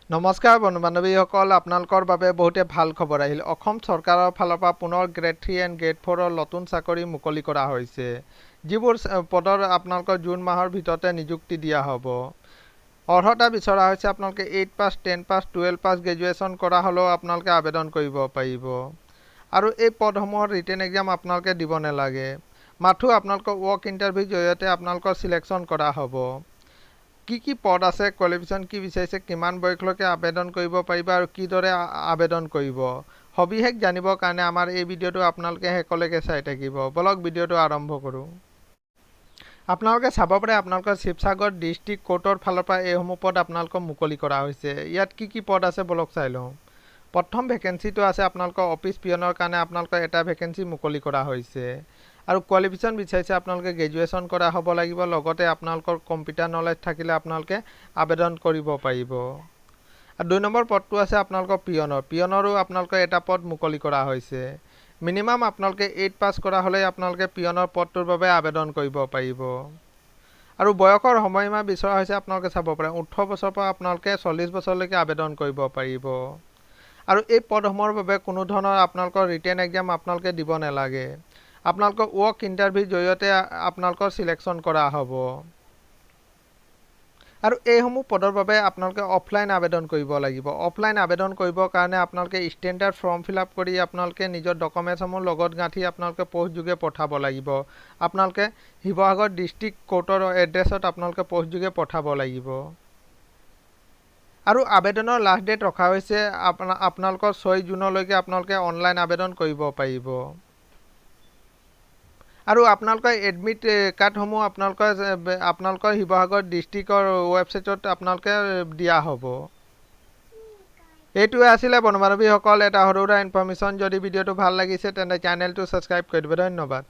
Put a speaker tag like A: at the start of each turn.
A: নমস্কাৰ বন্ধু বান্ধৱীসকল, আপোনালোকৰ বাবে বহুতে ভাল খবৰ আহিল। অসম চৰকাৰৰ ফালৰ পৰা পুনৰ গ্ৰেড 3 এণ্ড গ্ৰেড 4ৰ নতুন চাকৰি মুকলি কৰা হৈছে, যিবোৰ পদৰ আপোনালোকৰ জুন মাহৰ ভিতৰতে নিযুক্তি দিয়া হ'ব। অৰ্হতা বিচৰা হৈছে আপোনালোকে 8 পাছ, 10 পাছ, 12 পাছ গ্ৰেজুৱেশ্যন কৰা হ'লেও আপোনালোকে আবেদন কৰিব পাৰিব। আৰু এই পদসমূহৰ ৰিটেন এক্সাম আপোনালোকে দিব নালাগে, মাথো আপোনালোকৰ ৱৰ্ক ইণ্টাৰভিউৰ জৰিয়তে আপোনালোকৰ চিলেকশ্যন কৰা হ'ব। কি পদ আছে, কোৱালিফিকেশ্যন কি বিচাৰিছে, কিমান বয়সলৈকে আবেদন কৰিব পাৰিব আৰু কিদৰে আবেদন কৰিব, সবিশেষ জানিবৰ কাৰণে আমাৰ এই ভিডিঅ'টো আপোনালোকে শেষলৈকে চাই থাকিব। বলক ভিডিঅ'টো আৰম্ভ কৰোঁ। আপোনালোকে চাব পাৰে আপোনালোকৰ শিৱসাগৰ ডিষ্ট্ৰিক্ট কোৰ্টৰ ফালৰ পৰা এইসমূহ পদ আপোনালোকক মুকলি কৰা হৈছে। ইয়াত কি পদ আছে বলক চাই লওঁ। প্ৰথম ভেকেঞ্চিটো আছে আপোনালোকৰ অফিচ পিয়নৰ কাৰণে আপোনালোকৰ এটা ভেকেঞ্চি মুকলি কৰা হৈছে। আৰু কোৱালিফিকেশ্যন বিচাৰিছে আপোনালোকে গ্ৰেজুৱেশ্যন কৰা হ'ব লাগিব, লগতে আপোনালোকৰ কম্পিউটাৰ নলেজ থাকিলে আপোনালোকে আবেদন কৰিব পাৰিব। আৰু 2 নম্বৰ পদটো আছে আপোনালোকৰ পিয়নৰো আপোনালোকৰ এটা পদ মুকলি কৰা হৈছে। মিনিমাম আপোনালোকে 8 পাছ কৰা হ'লে আপোনালোকে পিয়নৰ পদটোৰ বাবে আবেদন কৰিব পাৰিব। আৰু বয়সৰ সময়সীমা বিচৰা হৈছে আপোনালোকে চাব পাৰে 18 বছৰৰ পৰা আপোনালোকে 40 বছৰলৈকে আবেদন কৰিব পাৰিব। আৰু এই পদসমূহৰ বাবে কোনো ধৰণৰ আপোনালোকৰ ৰিটেন এক্সাম আপোনালোকে দিব নালাগে, আপোনালোকৰ ৱৰ্ক ইণ্টাৰভিউৰ জৰিয়তে আপোনালোকৰ চিলেকশ্যন কৰা হ'ব। আৰু এইসমূহ পদৰ বাবে আপোনালোকে অফলাইন আবেদন কৰিব লাগিব। অফলাইন আবেদন কৰিবৰ কাৰণে আপোনালোকে ষ্টেণ্ডাৰ্ড ফৰ্ম ফিল আপ কৰি আপোনালোকে নিজৰ ডকুমেণ্টছসমূহ লগত গাঁঠি আপোনালোকে পোষ্টযোগে পঠাব লাগিব। আপোনালোকে শিৱসাগৰ ডিষ্ট্ৰিক্ট কোৰ্টৰ এড্ৰেছত আপোনালোকে পোষ্টযোগে পঠাব লাগিব। আৰু আবেদনৰ লাষ্ট ডেট ৰখা হৈছে আপোনালোকৰ 6 জুনলৈকে আপোনালোকে অনলাইন আবেদন কৰিব পাৰিব। আৰু আপোনালোকৰ এডমিট কাৰ্ডসমূহ আপোনালোকৰ শিৱসাগৰ ডিষ্ট্ৰিক্টৰ ৱেবছাইটত আপোনালোকে দিয়া হ'ব। এইটোৱে আছিলে বন্ধু বান্ধৱীসকল এটা সৰু সুৰা ইনফৰ্মেশ্যন। যদি ভিডিঅ'টো ভাল লাগিছে তেন্তে চেনেলটো ছাবস্ক্ৰাইব কৰি দিব। ধন্যবাদ।